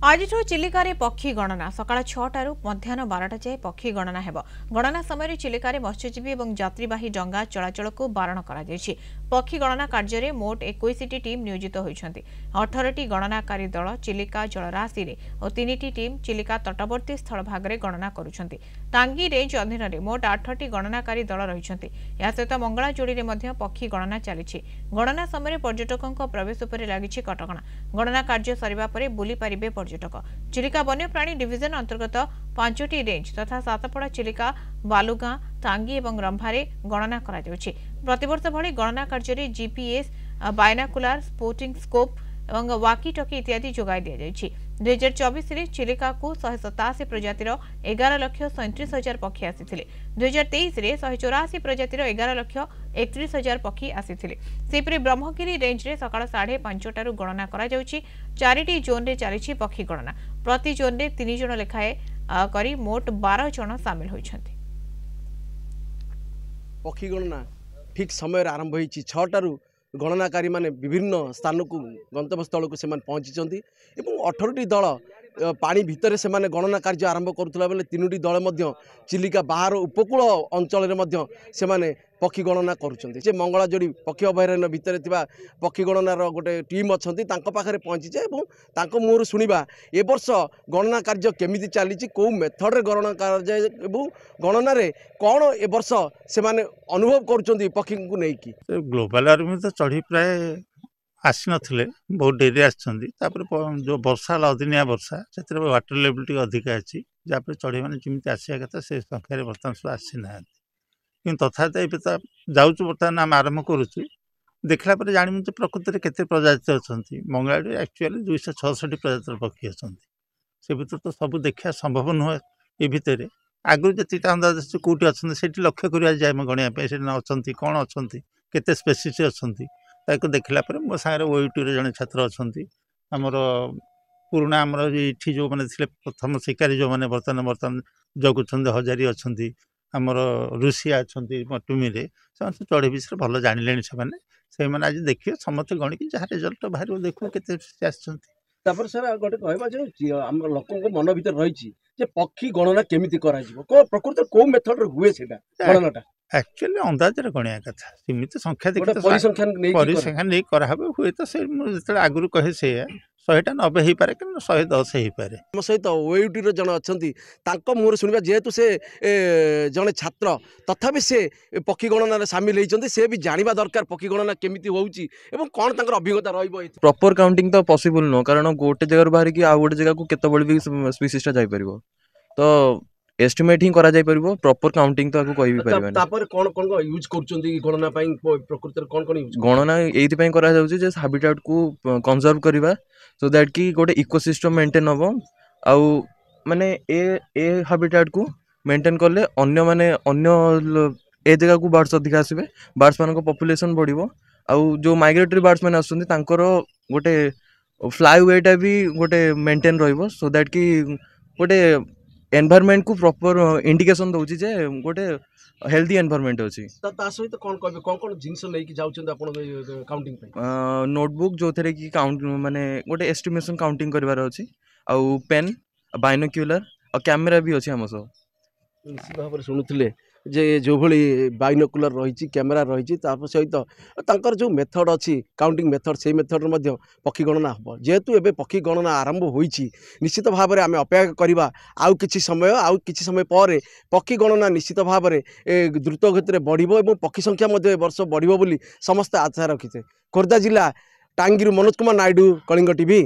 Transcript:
आज चिलिकार पक्षी गणना सका 6 मध्याह 12टा जाए पक्षी गणना हेब। गणना समय चिलिकार मत्स्यजीवी और यात्रीवाही डंगा चलाचल को बारण कर पक्षी गणना कार्य मोट 21टी टीम नियोजित होती। 18टी गणनाकारी दल चिलिका जलराशि और 3टी टीम चिलिका तटवर्ती स्थल भाग गणना करुछंती। टांगी रेंज अधीन में मोट 8टी गणनाकारी दल रही सहित मंगलाजोड़ी में पक्षी गणना चली। गणना समय पर्यटकों प्रवेश पर लगी कटकणा। गणना कार्य सरिबा परे बुली पारिबे पर्यटक। चिलिका वन्यप्राणी डिविजन अंतर्गत 5टी रेंज तथा सातपड़ा चिलिका बालुगां टांगी और रंभारे गणना करा जाउछि। प्रतिवर्ष भली गणना कार्य जीपीएस बायनाकुलार स्पोर्टिंग स्कोप और वाकी टकी इत्यादि जोगाई दि जाइछि। 2024 में चिलिका को 187 प्रजातिर 11,37,000 पक्षी आसी। 2023 में 184 प्रजातिर 11,31,000 पक्षी आसी। सेपरी ब्रह्मगिरी रेंज रे सकाळ 5:30 गणना करा जाउछि। 4टी जोन रे चली पक्षी गणना। प्रति जोन रे 3 जण लेखाए करी मोट 12 जण सामिल होइछन्ति। पक्षी गणना ठीक समय आरंभ होइछि। 6टारू गणनाकारी माने विभिन्न स्थान को गंतव्यस्थल को पहुंची। 18टी दल पानी भितर से गणना कार्य आरंभ करुला बेले 3टी दल चिलिका बाहर उपकूल अंचल से पक्षी गणना करुँचे। मंगलाजोड़ी पक्षी अभयारण्य भितर पक्षी गणनार गोटे टीम अच्छा पाखे पहुँचीचे और मुहर शुणा ए वर्ष गणना कार्य केमी चली कौ मेथड गणना कार्य गणन कौन ए वर्ष से अनुभव कर पक्षी को लेकिन ग्लोबल वार्मिंग तो चढ़ी प्राय आसी नथिले बहुत डेरी आसपर जो वर्षा अदिनिया वर्षा से वाटर लेवल टी अधिका अच्छी जहाँपर चढ़ी मैंने जमी आसा कथा से संख्यार बर्तमान सब आसी ना कि तथापि ए तो जाऊँ बर्तमान आम आरंभ करुँ देखला जानी प्रकृति में केते प्रजाति अच्छा मंगलाड़ी एक्चुअली 266 प्रजातिर पक्षी अच्छा से भर तो सब देखा संभव नुहे। ये भितर आगु जी अंदाज कौटी अच्छा से लक्ष्य कर जाए गणिया से अच्छा कौन अच्छा केते स्पेसीस अच्छा देखला मो सागर ओयूटी जड़े छात्र अच्छा आमर पुराणा आमर ये जो मैंने प्रथम शिकारी जो मैंने बर्तमान जगुंट हजारी अच्छा आमर ऋषिया अच्छा टुमी से चढ़ी विषय भल जाने से आज देखिए समस्त गणिकी जहाँ रिजल्ट बाहर देखो केते तापर सर गोटे कहवा जो आम लोक मन भर रही पक्षी गणना केमी प्रकृति कौ मेथड हुए गणना एक्चुअली अंदाज गणिया कथा सीमित संख्या देखिए परिसंख्यान नहीं करावे हुए तो से जो आगुरी कहे से 100टा 90 हो पारे कि 110 हो पारे। आम सहित ओयूटी जन अच्छा मुहर शुणा जेहेतु से जड़े छात्र तथापि से पक्षी गणना सामिल होती से भी जानवा दरकार पक्षी गणना केमी होउची एवं कौन तांकर अभिज्ञता रहिबो। प्रॉपर काउंटिंग तो पॉसिबल नो कारण गोटे जगह बाहर कि आ गोटे जगह को केतबेले भी स्पीसीसटा जाई परिबो तो एस्टिमेट ही करा जाई परिबो प्रॉपर काउंटिंग तो आको कहि भी परिबो। तापर कोन कोन यूज करचोंदी गणना पई प्रकृति रे कोन कोन यूज गणना एथि पई करा जाउची जे हैबिटेट को कंजर्व करबा सो दैट कि गोटे इकोसिस्टम मेंटेन हबो आउ माने ए हैबिटेट को मेंटेन करले अन्य माने अन्य ए जगह को बर्ड्स अधिक आसीबे बर्ड्स मान को पॉपुलेशन बढ़िबो आउ जो माइग्रेटरी बर्ड्स माने आसुंदी तांकर गोटे फ्लाई वेटा भी गोटे मेंटेन रहइबो सो दैट कि गोटे एनवायरनमेंट को प्रॉपर इंडिकेशन दउची जे गोटे हेल्दी एनवायरनमेंट अछि। ता सहित कोन कहबे कोन कोन जिंस लेके जाउछन आपण काउंटिंग पे नोटबुक जो थरे की काउंट माने गोटे एस्टिमेशन काउंटिंग करबार अछि आउ पेन बाइनोक्युलर और कैमरा भी अछि हमसो निश्चित भाव में शुणुले जे जो भली बाइनोकुलर रही कैमेरा रही सहित तांकर जो मेथड अच्छी काउंटिंग मेथड से मेथड में पक्षी गणना हम जेहेतु एवं पक्षी गणना आरंभ होती निश्चित भाव में आम अपेक्षा करवा आउ किछि समय पर पक्षी गणना निश्चित भाव में द्रुत गति में बढ़ और पक्षी संख्या वर्ष बढ़ बोली समस्त आशा रखीचे। खोर्धा जिला टांगी मनोज कुमार नायडू कलिंग टीवी।